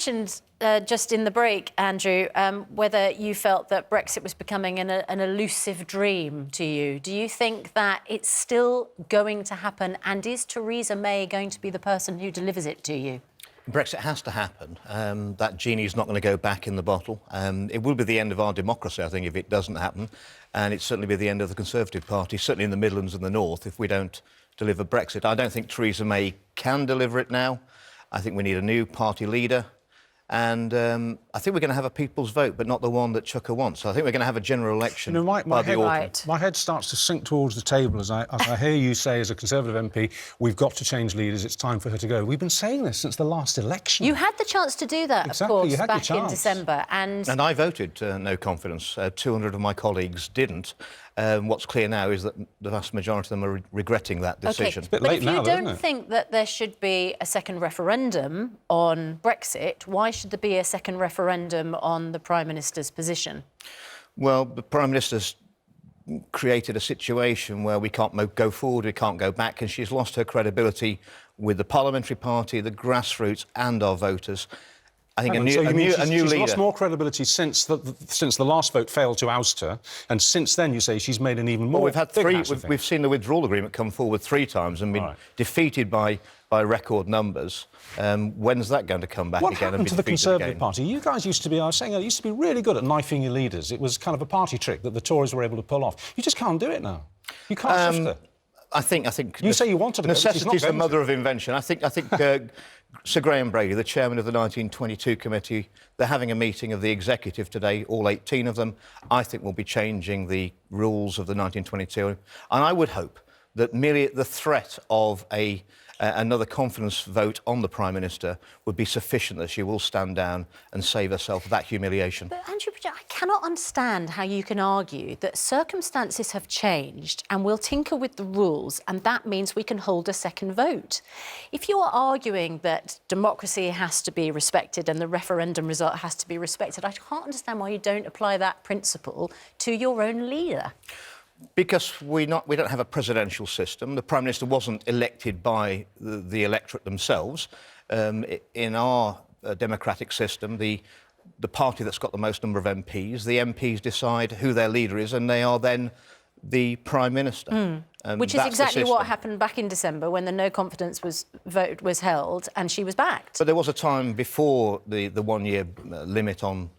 mentioned just in the break, Andrew, whether you felt that Brexit was becoming an elusive dream to you. Do you think that it's still going to happen, and is Theresa May going to be the person who delivers it to you? Brexit has to happen. That genie's not going to go back in the bottle. It will be the end of our democracy, I think, if it doesn't happen. And it's certainly be the end of the Conservative Party, certainly in the Midlands and the North, if we don't deliver Brexit. I don't think Theresa May can deliver it now. I think we need a new party leader. And I think we're going to have a people's vote, but not the one that Chuka wants. So I think we're going to have a general election by the autumn. My head starts to sink towards the table as I hear you say, as a Conservative MP, we've got to change leaders, it's time for her to go. We've been saying this since the last election. You had the chance to do that, exactly, of course, you had back your in chance. December. And I voted no confidence. 200 of my colleagues didn't. What's clear now is that the vast majority of them are regretting that decision. OK, but if you don't think that there should be a second referendum on Brexit, why should there be a second referendum on the Prime Minister's position? Well, the Prime Minister's created a situation where we can't go forward, we can't go back, and she's lost her credibility with the parliamentary party, the grassroots and our voters. I think she's leader. lost more credibility since the last vote failed to oust her, and since then, you say, she's made an even more... Well, we've had we've seen the withdrawal agreement come forward 3 times and been defeated by record numbers. When's that going to come back again? What happened to the Conservative Party? You guys used to be, I was saying, you used to be really good at knifing your leaders. It was kind of a party trick that the Tories were able to pull off. You just can't do it now. You can't shift her. I think... You say you wanted to... Necessity is the mother of invention. I think Sir Graham Brady, the chairman of the 1922 committee, they're having a meeting of the executive today, all 18 of them. I think we'll be changing the rules of the 1922. And I would hope that merely the threat of another confidence vote on the Prime Minister would be sufficient that she will stand down and save herself that humiliation. But, Andrew, I cannot understand how you can argue that circumstances have changed and we'll tinker with the rules and that means we can hold a second vote. If you are arguing that democracy has to be respected and the referendum result has to be respected, I can't understand why you don't apply that principle to your own leader. Because we don't have a presidential system. The Prime Minister wasn't elected by the electorate themselves. In our democratic system, the party that's got the most number of MPs, the MPs decide who their leader is, and they are then the Prime Minister. Which is exactly what happened back in December when the no confidence vote was held and she was backed. But there was a time before the 1-year limit on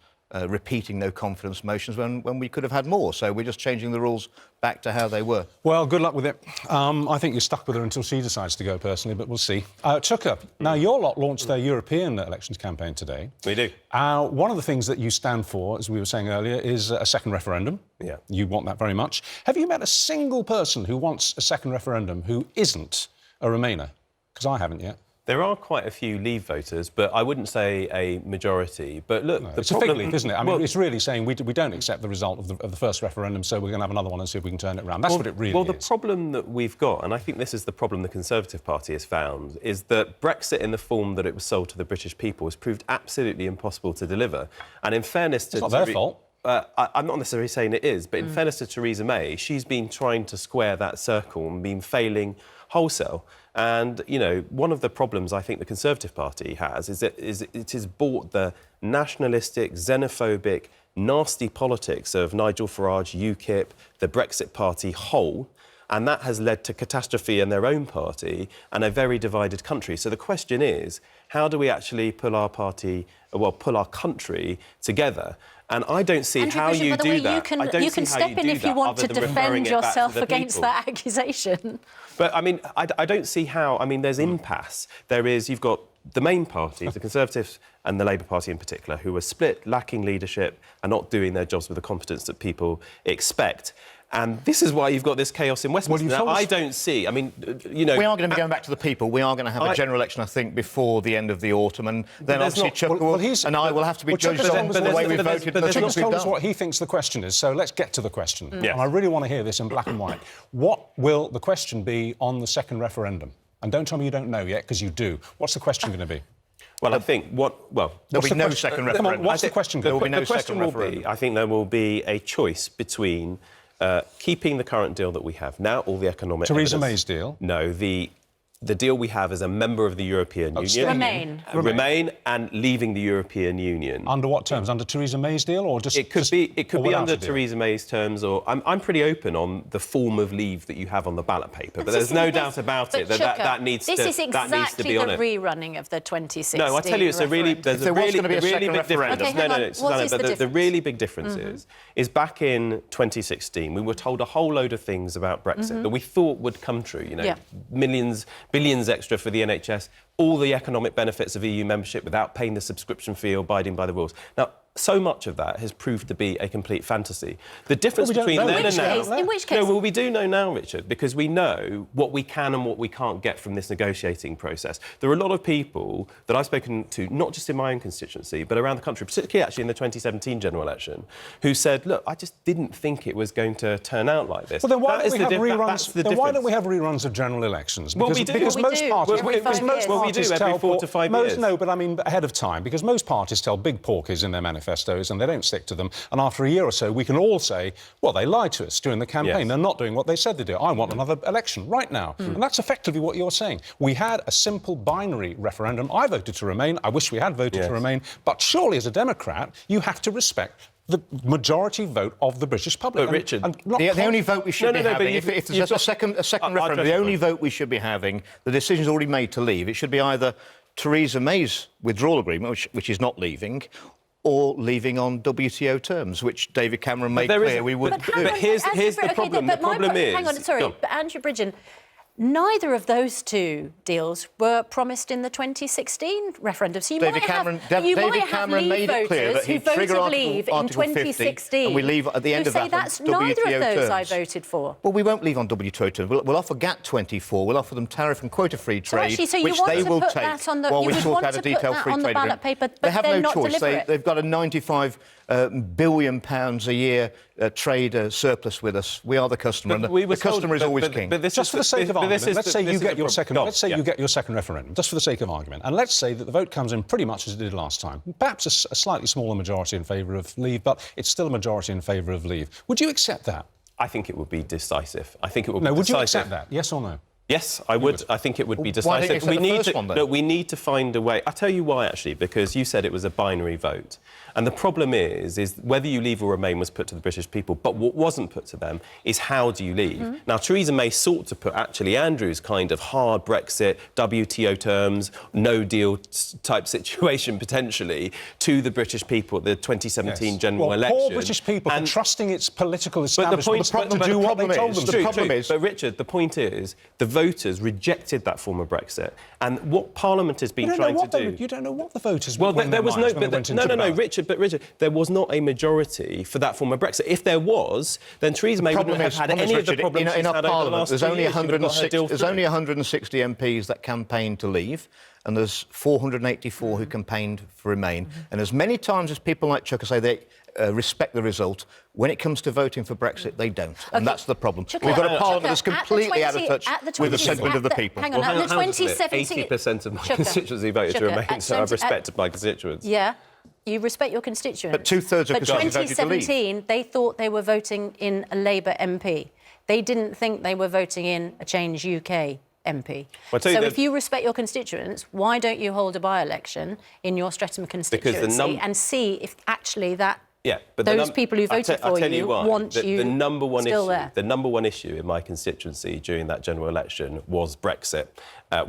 repeating no confidence motions when we could have had more. So we're just changing the rules back to how they were. Well, good luck with it. I think you're stuck with her until she decides to go personally, but we'll see. Chuka, now your lot launched their European elections campaign today. We do. One of the things that you stand for, as we were saying earlier, is a second referendum. Yeah. You want that very much. Have you met a single person who wants a second referendum who isn't a Remainer? Because I haven't yet. There are quite a few Leave voters, but I wouldn't say a majority. But look, it's a fig leaf, isn't it? I mean, it's really saying we don't accept the result of the first referendum, so we're going to have another one and see if we can turn it around. That's what it really is. Well, the problem that we've got, and I think this is the problem the Conservative Party has found, is that Brexit in the form that it was sold to the British people has proved absolutely impossible to deliver. And in fairness to... It's not their fault. I'm not necessarily saying it is, but in fairness to Theresa May, she's been trying to square that circle and been failing wholesale. And, you know, one of the problems I think the Conservative Party has is that it has bought the nationalistic, xenophobic, nasty politics of Nigel Farage, UKIP, the Brexit Party whole, and that has led to catastrophe in their own party and a very divided country. So the question is, how do we actually pull our country together? And I don't see how you do that. You can step in if you want to defend yourself against that accusation. But, I mean, I don't see how... I mean, there's impasse. You've got the main parties, the Conservatives and the Labour Party in particular, who are split, lacking leadership and not doing their jobs with the competence that people expect. And this is why you've got this chaos in Westminster. Now, I don't see... I mean, you know... We are going to be going back to the people. We are going to have a general election, I think, before the end of the autumn, and then obviously Chuka and I will have to be judged on the way we voted. But Chuka's told us what he thinks the question is, so let's get to the question. Yes. And I really want to hear this in black and white. What will the question be on the second referendum? And don't tell me you don't know yet, because you do. What's the question going to be? Well, I think there'll be no second referendum. What's the question going to be? The question will be, I think there will be a choice between keeping the current deal that we have now, all the economic Theresa May's deal? No, the the deal we have as a member of the European Union. Remain and leaving the European Union. Under what terms? Under Theresa May's deal, or just? It could be under Theresa May's terms, or I'm pretty open on the form of leave that you have on the ballot paper. But there's no doubt about it that needs to be on it. This is exactly the rerunning of the 2016. No, I tell you, there's a really big difference. Okay, Susanna, but the really big difference is back in 2016 we were told a whole load of things about Brexit that we thought would come true. You know, billions extra for the NHS, all the economic benefits of EU membership without paying the subscription fee or abiding by the rules. Now, so much of that has proved to be a complete fantasy. The difference between then and now... In which case? No, well, we do know now, Richard, because we know what we can and what we can't get from this negotiating process. There are a lot of people that I've spoken to, not just in my own constituency, but around the country, particularly actually in the 2017 general election, who said, look, I just didn't think it was going to turn out like this. Well, then why don't we have reruns? Then why don't we have reruns of general elections? Well, we do. Because most parties... Well, we do every 4 to 5 years. No, but I mean ahead of time, because most parties tell big porkies in their manifestos and they don't stick to them, and after a year or so we can all say, well, they lied to us during the campaign. Yes. They're not doing what they said they do. I want another election right now. And that's effectively what you're saying. We had a simple binary referendum. I voted to remain. I wish we had voted to remain. But surely, as a Democrat, you have to respect the majority vote of the British public. But Richard, the only vote we should be having, if there's a second referendum, the only vote we should be having, the decision's already made to leave, it should be either Theresa May's withdrawal agreement, which is not leaving, or leaving on WTO terms, which David Cameron made clear we wouldn't do. But here's the problem. The problem is... Hang on, sorry, but Andrew Bridgen, neither of those two deals were promised in the 2016 referendum. So David Cameron made it clear that he'd trigger Article 50 and we leave at the end of that on WTO neither of those terms. I voted for. Well, we won't leave on WTO terms. We'll offer GATT 24. We'll offer them tariff and quota-free trade, which they will take while we sort out a detailed free trade agreement. They have no choice. They've got a £95 billion a year trade surplus with us. We are the customer, and the customer is always king. But just for the sake of argument, let's say you get your second. Let's say you get your second referendum, just for the sake of argument, and let's say that the vote comes in pretty much as it did last time. Perhaps a slightly smaller majority in favour of leave, but it's still a majority in favour of leave. Would you accept that? I think it would be decisive. I think it would be decisive. Would you accept that? Yes or no? Yes, I would. I think it would be decisive. Why don't you accept the first one, we need to find a way. I'll tell you why, actually, because you said it was a binary vote. And the problem is whether you leave or remain was put to the British people, but what wasn't put to them is how do you leave? Now, Theresa May sought to put, actually, Andrew's kind of hard Brexit, WTO terms, no-deal type situation, potentially, to the British people at the 2017 general election. Poor British people are trusting its political establishment to do what they told them. The problem is... But, Richard, the point is, the voters rejected that form of Brexit. And what Parliament has been trying to do... You don't know what the voters... Well, there was no... No, Richard, there was not a majority for that form of Brexit. If there was, then Theresa May wouldn't have had any of the problems she's had over the last 2 years. There's only 160 MPs that campaigned to leave, and there's 484 who campaigned for Remain. And as many times as people like Chuka say they respect the result, when it comes to voting for Brexit, they don't. And that's the problem. Chuka, We've got a Parliament that's completely out of touch with the sentiment of the people. Hang on, at the 2017... 80% of my constituency voted to Remain, so I've respected my constituents. Yeah. You respect your constituents. But two-thirds of constituents voted to leave. But 2017, they thought they were voting in a Labour MP. They didn't think they were voting in a Change UK MP. So if you respect your constituents, why don't you hold a by-election in your Streatham constituency and see if actually that those people who voted for you want you still there? The number one issue in my constituency during that general election was Brexit.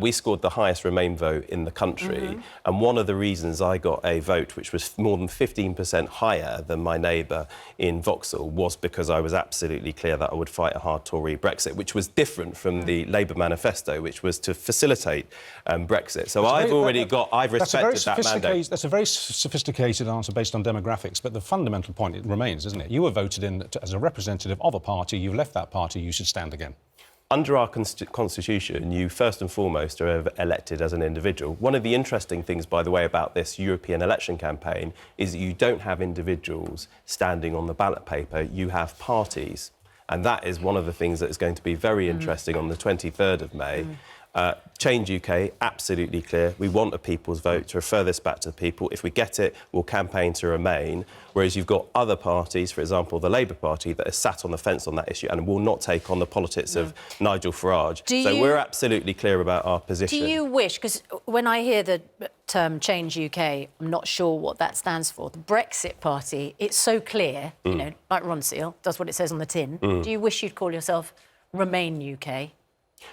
We scored the highest Remain vote in the country, and one of the reasons I got a vote which was more than 15% higher than my neighbour in Vauxhall was because I was absolutely clear that I would fight a hard Tory Brexit, which was different from the Labour manifesto, which was to facilitate Brexit. So I've respected that mandate. That's a very sophisticated answer based on demographics, but the fundamental point, it remains, isn't it? You were voted in as a representative of a party, you've left that party, you should stand again. Under our constitution, you first and foremost are elected as an individual. One of the interesting things, by the way, about this European election campaign is that you don't have individuals standing on the ballot paper, you have parties. And that is one of the things that is going to be very interesting on the 23rd of May. Change UK, absolutely clear. We want a people's vote to refer this back to the people. If we get it, we'll campaign to remain. Whereas you've got other parties, for example, the Labour Party, that are sat on the fence on that issue and will not take on the politics of Nigel Farage. We're absolutely clear about our position. Do you wish, because when I hear the term Change UK, I'm not sure what that stands for. The Brexit Party, it's so clear, you know, like Ron Seal, does what it says on the tin. Do you wish you'd call yourself Remain UK?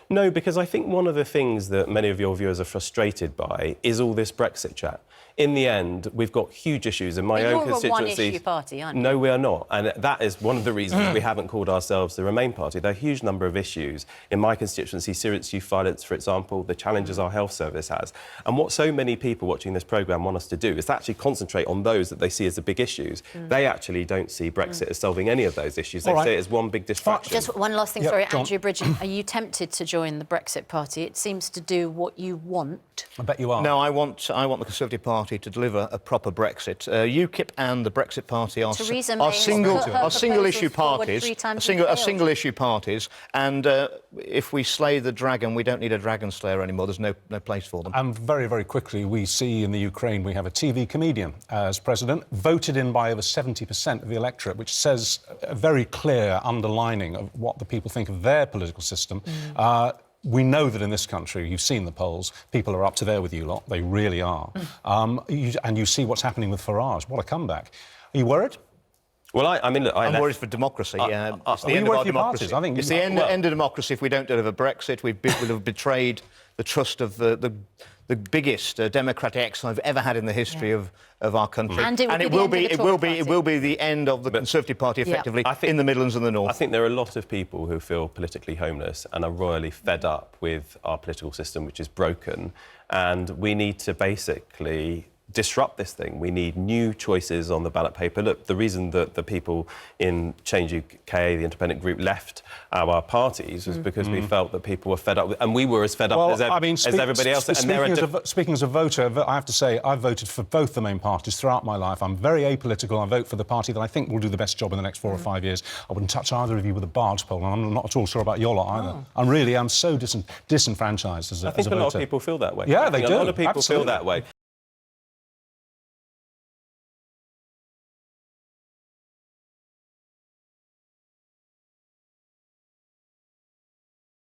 No, because I think one of the things that many of your viewers are frustrated by is all this Brexit chat. In the end, we've got huge issues in my own constituency. You're a one-issue party, aren't you? No, we are not. And that is one of the reasons we haven't called ourselves the Remain Party. There are a huge number of issues in my constituency, serious youth violence, for example, the challenges our health service has. And what so many people watching this programme want us to do is to actually concentrate on those that they see as the big issues. They actually don't see Brexit as solving any of those issues. They see it as one big distraction. Just one last thing, sorry, Andrew Bridgen. Are you tempted to join the Brexit Party? It seems to do what you want. I bet you are. No, I want the Conservative Party to deliver a proper Brexit. UKIP and the Brexit Party are single issue parties, and if we slay the dragon, we don't need a dragon slayer anymore. There's no place for them. And very, very quickly, we see in the Ukraine we have a TV comedian as president, voted in by over 70% of the electorate, which says a very clear underlining of what the people think of their political system. We know that in this country, you've seen the polls, people are up to there with you lot. They really are. And you see what's happening with Farage. What a comeback. Are you worried? Well, I'm worried for democracy. It's the end of our democracy. It's the end of democracy if we don't deliver Brexit. We'll have betrayed the trust of the biggest democratic exile I've ever had in the history of our country. And it will be the end of the Conservative Party, effectively, in the Midlands and the North. I think there are a lot of people who feel politically homeless and are royally fed up with our political system, which is broken. And we need to basically disrupt this thing. We need new choices on the ballot paper. Look, the reason that the people in Change UK, the independent group, left our parties was because we felt that people were fed up with, and we were as fed up as everybody else. Speaking as a voter, I have to say I've voted for both the main parties throughout my life. I'm very apolitical. I vote for the party that I think will do the best job in the next 4 or 5 years. I wouldn't touch either of you with a barge pole, and I'm not at all sure about your lot either. I'm so disenfranchised as a voter. I think a lot of people feel that way. Yeah, they do. A lot of people feel that way.